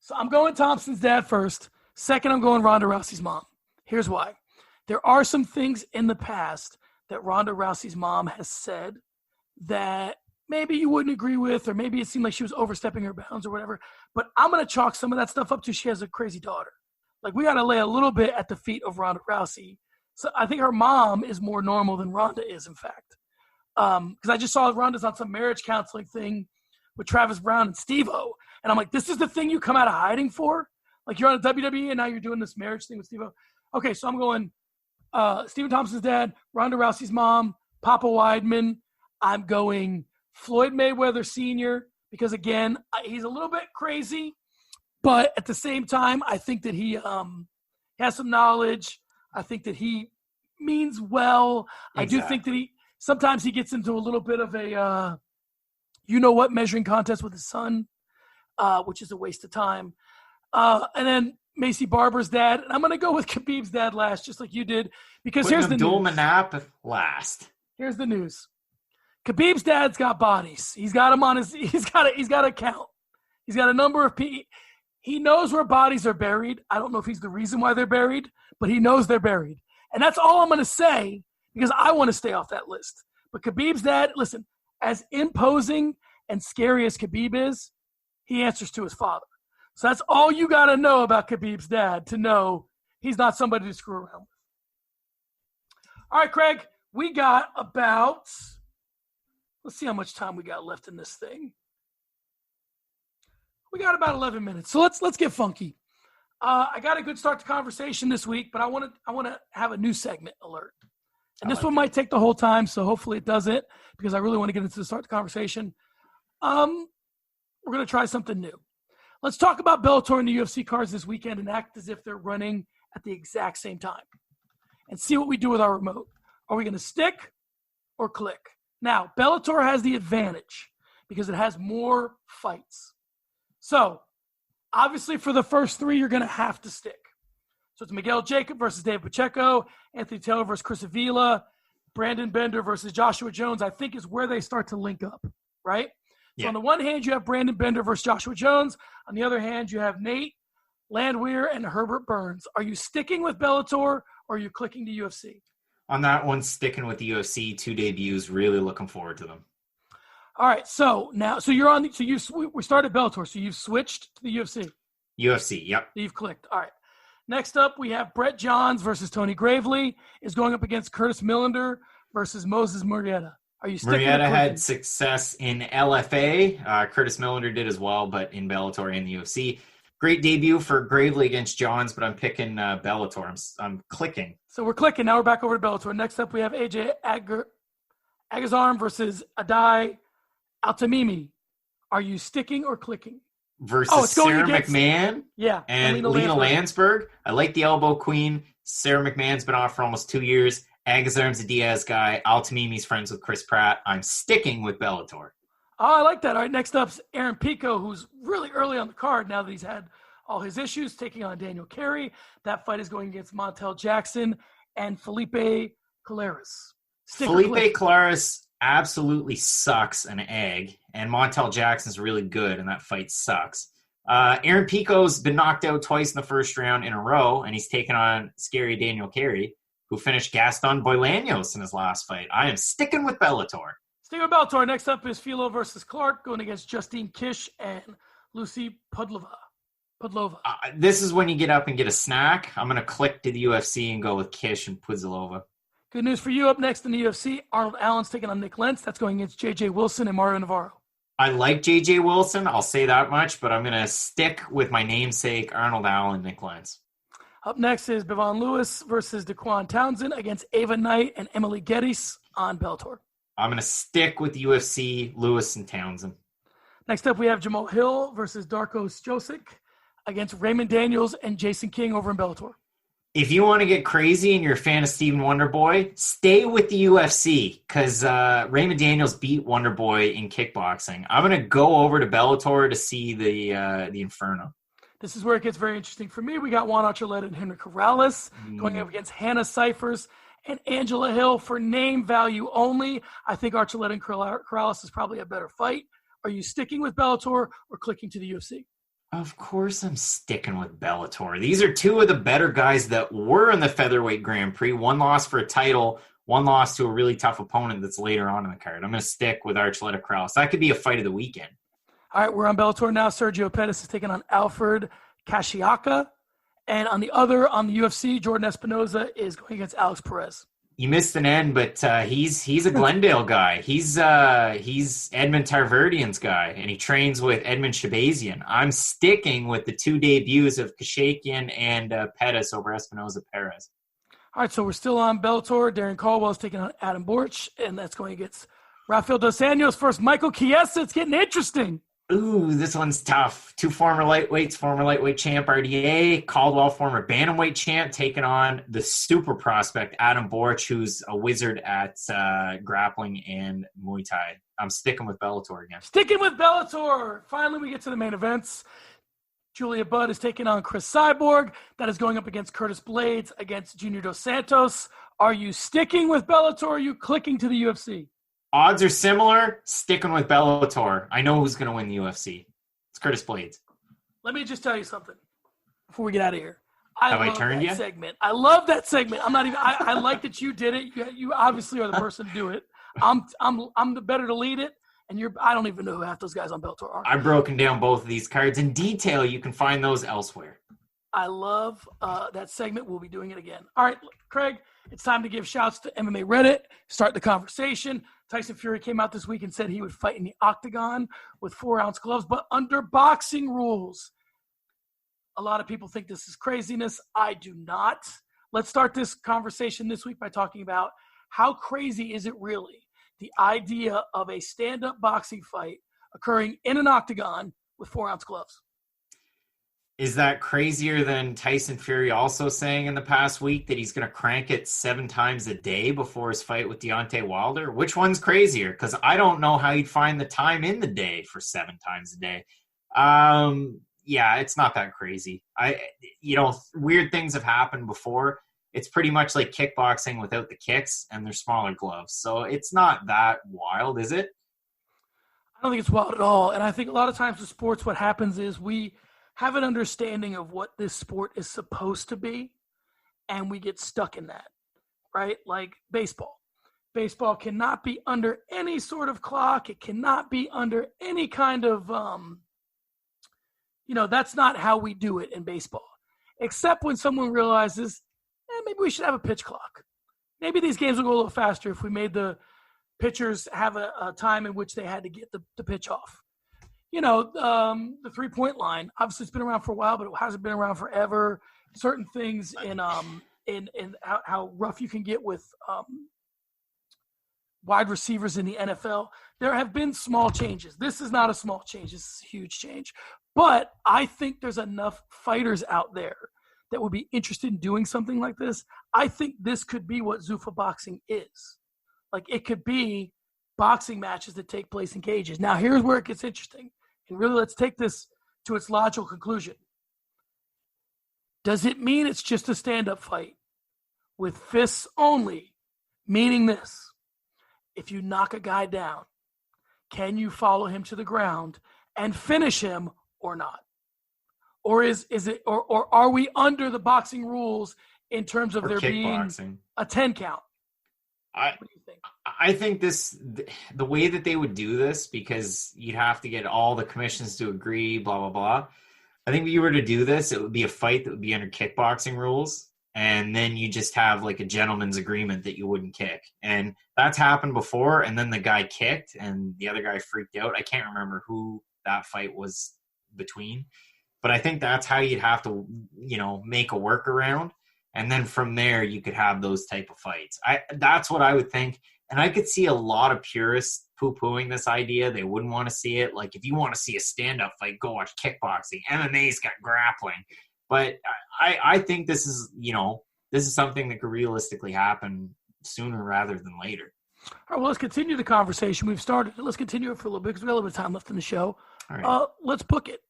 So I'm going Thompson's dad first. Second, I'm going Ronda Rousey's mom. Here's why. There are some things in the past that Ronda Rousey's mom has said that maybe you wouldn't agree with, or maybe it seemed like she was overstepping her bounds or whatever. But I'm going to chalk some of that stuff up to she has a crazy daughter. Like, we got to lay a little bit at the feet of Ronda Rousey. So I think her mom is more normal than Ronda is, in fact. Because I just saw Ronda's on some marriage counseling thing with Travis Brown and Steve-O. And I'm like, this is the thing you come out of hiding for? Like, you're on a WWE and now you're doing this marriage thing with Steve-O. Okay, so I'm going Stephen Thompson's dad, Ronda Rousey's mom, Papa Weidman. I'm going Floyd Mayweather Sr. because, again, he's a little bit crazy. But at the same time, I think that he has some knowledge. I think that he means well. Exactly. I do think that sometimes he gets into a little bit of a you-know-what measuring contest with his son, which is a waste of time. And then Macy Barber's dad. And I'm going to go with Khabib's dad last, just like you did, because here's the news. Manap last. Here's the news. Khabib's dad's got bodies. He's got them on his. He's got a count. He's got a number of people. He knows where bodies are buried. I don't know if he's the reason why they're buried, but he knows they're buried. And that's all I'm going to say because I want to stay off that list. But Khabib's dad, listen, as imposing and scary as Khabib is, he answers to his father. So that's all you got to know about Khabib's dad to know he's not somebody to screw around with. All right, Craig, we got about, let's see how much time we got left in this thing. We got about 11 minutes, so let's get funky. I got a good start to conversation this week, but I want to have a new segment alert, and this one might take the whole time, so hopefully it doesn't because I really want to get into the start to conversation. We're going to try something new. Let's talk about Bellator and the UFC cards this weekend and act as if they're running at the exact same time, and see what we do with our remote. Are we going to stick or click? Now, Bellator has the advantage because it has more fights. So, obviously, for the first three, you're going to have to stick. So, it's Miguel Jacob versus Dave Pacheco, Anthony Taylor versus Chris Avila, Brandon Bender versus Joshua Jones, I think is where they start to link up, right? Yeah. So, on the one hand, you have Brandon Bender versus Joshua Jones. On the other hand, you have Nate Landwehr and Herbert Burns. Are you sticking with Bellator or are you clicking to UFC? On that one, sticking with the UFC, 2 debuts, really looking forward to them. All right, so you're on. We started Bellator, so you've switched to the UFC. UFC, yep. You've clicked. All right. Next up, we have Brett Johns versus Tony Gravely is going up against Curtis Millender versus Moses Murrieta. Are you sticking? Murrieta had success in LFA. Curtis Millender did as well, but in Bellator and the UFC. Great debut for Gravely against Johns, but I'm picking Bellator. I'm clicking. So we're clicking. Now we're back over to Bellator. Next up, we have AJ Agazarm versus Adai Altamimi. Are you sticking or clicking? Versus Sarah McMahon and Lena Landsberg. I like the elbow queen. Sarah McMahon's been off for almost 2 years. Agazarm's a Diaz guy. Altamimi's friends with Chris Pratt. I'm sticking with Bellator. Oh, I like that. All right, next up's Aaron Pico, who's really early on the card now that he's had all his issues, taking on Daniel Carey. That fight is going against Montel Jackson and Felipe Colares. Felipe Colares absolutely sucks an egg, and Montel Jackson's really good, and that fight sucks. Aaron Pico's been knocked out twice in the first round in a row, and he's taken on scary Daniel Carey, who finished Gaston Bolaños in his last fight. I am sticking with Bellator. Sticking with Bellator. Next up is Filo versus Clark, going against Justine Kish and Lucy Pudlova. This is when you get up and get a snack. I'm going to click to the UFC and go with Kish and Pudlova. Good news for you. Up next in the UFC, Arnold Allen's taking on Nick Lentz. That's going against J.J. Wilson and Mario Navarro. I like J.J. Wilson. I'll say that much, but I'm going to stick with my namesake, Arnold Allen, Nick Lentz. Up next is Bevon Lewis versus Daquan Townsend against Ava Knight and Emily Geddes on Bellator. I'm going to stick with the UFC, Lewis and Townsend. Next up, we have Jamal Hill versus Darko Stosic against Raymond Daniels and Jason King over in Bellator. If you want to get crazy and you're a fan of Stephen Wonderboy, stay with the UFC because Raymond Daniels beat Wonderboy in kickboxing. I'm going to go over to Bellator to see the Inferno. This is where it gets very interesting for me. We got Juan Archuleta and Henry Corrales going up against Hannah Cyphers and Angela Hill for name value only. I think Archuleta and Corrales is probably a better fight. Are you sticking with Bellator or clicking to the UFC? Of course I'm sticking with Bellator. These are two of the better guys that were in the featherweight Grand Prix. One lost for a title, one lost to a really tough opponent that's later on in the card. I'm going to stick with Archuleta Krause. That could be a fight of the weekend. All right, we're on Bellator now. Sergio Pettis is taking on Alfred Kashiaka. And on the UFC, Jordan Espinoza is going against Alex Perez. You missed an end, but he's a Glendale guy. He's Edmund Tarverdian's guy, and he trains with Edmund Shabazian. I'm sticking with the two debuts of Kashakian and Pettis over Espinoza Perez. All right, so we're still on Bellator. Darren Caldwell is taking on Adam Borch, and that's going against Rafael Dos Anjos versus Michael Chiesa. It's getting interesting. Ooh, this one's tough. Two former lightweights, former lightweight champ RDA, Caldwell, former bantamweight champ, taking on the super prospect Adam Borch, who's a wizard at grappling and Muay Thai. I'm sticking with Bellator again. Sticking with Bellator. Finally, we get to the main events. Julia Budd is taking on Chris Cyborg. That is going up against Curtis Blades against Junior Dos Santos. Are you sticking with Bellator or are you clicking to the UFC? Odds are similar. Sticking with Bellator. I know who's going to win the UFC. It's Curtis Blades. Let me just tell you something before we get out of here. Have I turned you? Segment. I love that segment. I'm not even. I like that you did it. You obviously are the person to do it. I'm the better to lead it, and you're. I don't even know who half those guys on Bellator are. I've broken down both of these cards in detail. You can find those elsewhere. I love that segment. We'll be doing it again. All right, Craig. It's time to give shouts to MMA Reddit. Start the conversation. Tyson Fury came out this week and said he would fight in the Octagon with 4-ounce gloves, but under boxing rules. A lot of people think this is craziness. I do not. Let's start this conversation this week by talking about how crazy is it really, the idea of a stand-up boxing fight occurring in an octagon with 4-ounce gloves. Is that crazier than Tyson Fury also saying in the past week that he's going to crank it 7 times a day before his fight with Deontay Wilder? Which one's crazier? Because I don't know how you'd find the time in the day for 7 times a day. Yeah, it's not that crazy. Weird things have happened before. It's pretty much like kickboxing without the kicks, and they're smaller gloves. So it's not that wild, is it? I don't think it's wild at all. And I think a lot of times with sports, what happens is we have an understanding of what this sport is supposed to be, and we get stuck in that, right? Like baseball. Baseball cannot be under any sort of clock. It cannot be under any kind of, that's not how we do it in baseball, except when someone realizes, maybe we should have a pitch clock. Maybe these games will go a little faster if we made the pitchers have a time in which they had to get the pitch off. The 3-point line, obviously it's been around for a while, but it hasn't been around forever. Certain things in how rough you can get with wide receivers in the NFL. There have been small changes. This is not a small change. This is a huge change. But I think there's enough fighters out there that would be interested in doing something like this. I think this could be what Zuffa boxing is. Like, it could be boxing matches that take place in cages. Now, here's where it gets interesting. And really, let's take this to its logical conclusion. Does it mean it's just a stand-up fight with fists only? Meaning this: if you knock a guy down, can you follow him to the ground and finish him or not? Or or are we under the boxing rules in terms of there being a 10 count? What do you think? I think the way that they would do this, because you'd have to get all the commissions to agree, blah, blah, blah. I think if you were to do this, it would be a fight that would be under kickboxing rules. And then you just have like a gentleman's agreement that you wouldn't kick. And that's happened before. And then the guy kicked and the other guy freaked out. I can't remember who that fight was between. But I think that's how you'd have to, make a workaround. And then from there, you could have those type of fights. That's what I would think. And I could see a lot of purists poo-pooing this idea. They wouldn't want to see it. Like, if you want to see a stand-up fight, go watch kickboxing. MMA's got grappling. But I think this is something that could realistically happen sooner rather than later. All right, well, let's continue the conversation. We've started it. Let's continue it for a little bit because we got a little bit of time left in the show. All right. Let's book it.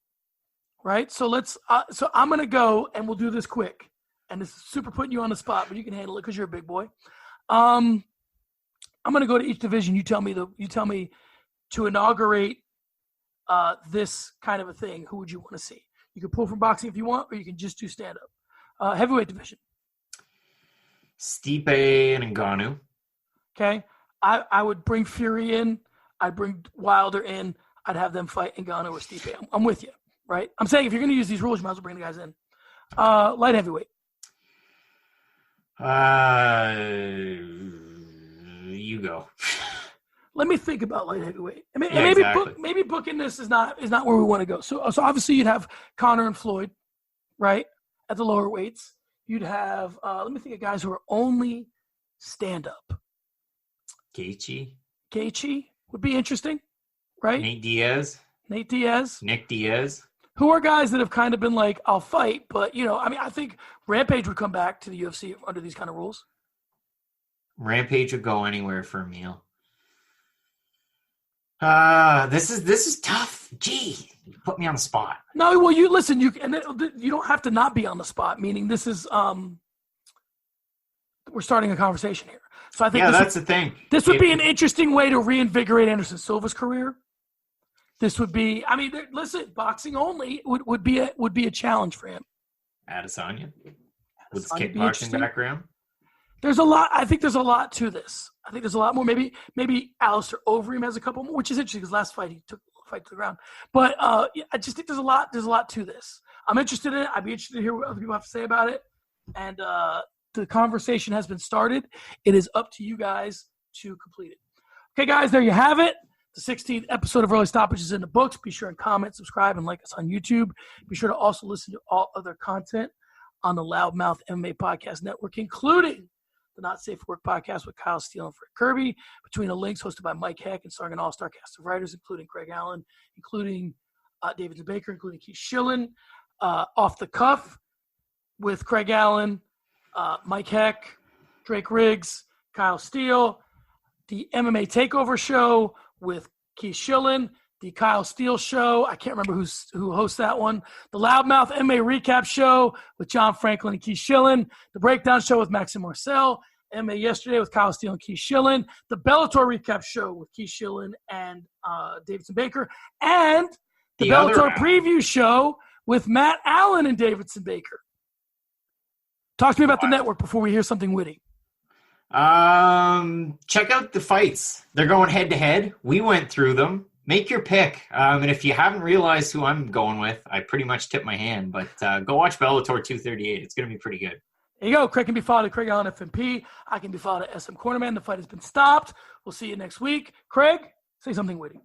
Right? So so I'm going to go, and we'll do this quick. And it's super putting you on the spot, but you can handle it because you're a big boy. I'm going to go to each division. You tell me to inaugurate this kind of a thing. Who would you want to see? You can pull from boxing if you want, or you can just do stand-up. Heavyweight division. Stipe and Ngannou. Okay. I would bring Fury in. I'd bring Wilder in. I'd have them fight Ngannou or Stipe. I'm with you, right? I'm saying if you're going to use these rules, you might as well bring the guys in. Light heavyweight. You go. Let me think about light heavyweight. I mean, Yeah, maybe exactly. maybe booking this is not where we want to go. So obviously you'd have Conor and Floyd, right, at the lower weights. You'd have let me think of guys who are only stand up. Gaethje would be interesting, right? Nate Diaz. Nate Diaz. Nick Diaz. Who are guys that have kind of been like, I'll fight, but I think Rampage would come back to the UFC under these kind of rules. Rampage would go anywhere for a meal. This is tough. Gee, you put me on the spot. No, well, you listen. You don't have to not be on the spot. Meaning, this is we're starting a conversation here. So I think that's the thing. This would be an interesting way to reinvigorate Anderson Silva's career. This would be. I mean, listen, boxing only would be a challenge for him. Adesanya with his kickboxing background. There's a lot. I think there's a lot to this. I think there's a lot more. Maybe Alistair Overeem has a couple more, which is interesting because last fight he took the fight to the ground. But I just think there's a lot. There's a lot to this. I'm interested in it. I'd be interested to hear what other people have to say about it. And the conversation has been started. It is up to you guys to complete it. Okay, guys, there you have it. The 16th episode of Early Stoppage is in the books. Be sure and comment, subscribe, and like us on YouTube. Be sure to also listen to all other content on the Loudmouth MMA Podcast Network, including the Not Safe for Work podcast with Kyle Steele and Fred Kirby, Between the Links, hosted by Mike Heck and starring an all-star cast of writers, including Craig Allen, including David Baker, including Keith Schillen, Off the Cuff with Craig Allen, Mike Heck, Drake Riggs, Kyle Steele, the MMA Takeover Show with Keith Schillen, the Kyle Steele Show. I can't remember who hosts that one. The Loudmouth MMA Recap Show with John Franklin and Keith Schillen. The Breakdown Show with Max and Marcel. MMA Yesterday with Kyle Steele and Keith Schillen. The Bellator Recap Show with Keith Schillen and Davidson Baker. And the Bellator Preview Show with Matt Allen and Davidson Baker. Talk to me about the network before we hear something witty. Check out the fights. They're going head to head. We went through them. Make your pick. And if you haven't realized who I'm going with, I pretty much tipped my hand. But go watch Bellator 238. It's going to be pretty good. There you go. Craig can be followed at Craig Allen FMP. I can be followed at SM Cornerman. The fight has been stopped. We'll see you next week. Craig, say something witty.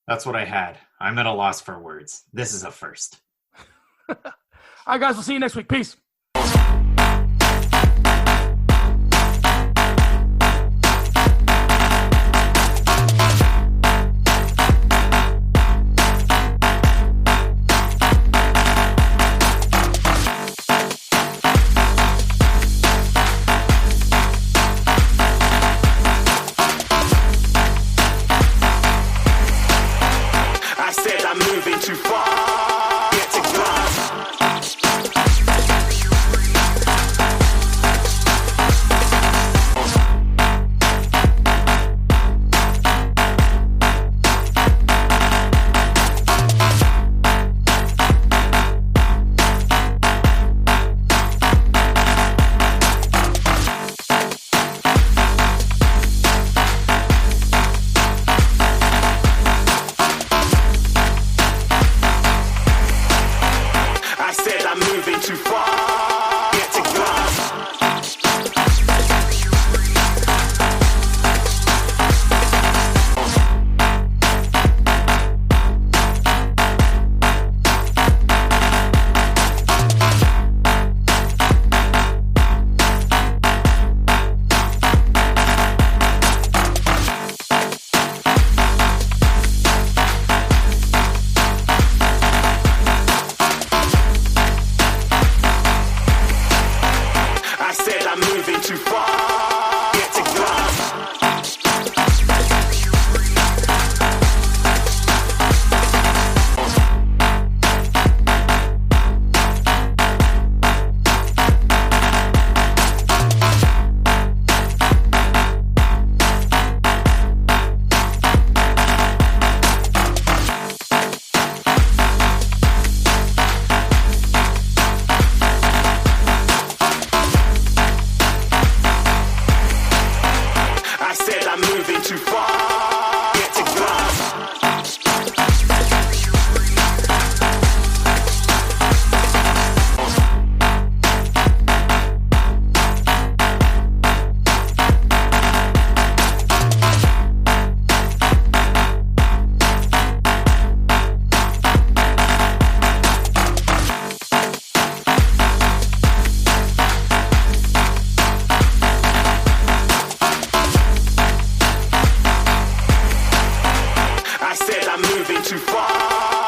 That's what I had. I'm at a loss for words. This is a first. All right, guys. We'll see you next week. Peace. Too far, get to glass. I'm moving too far.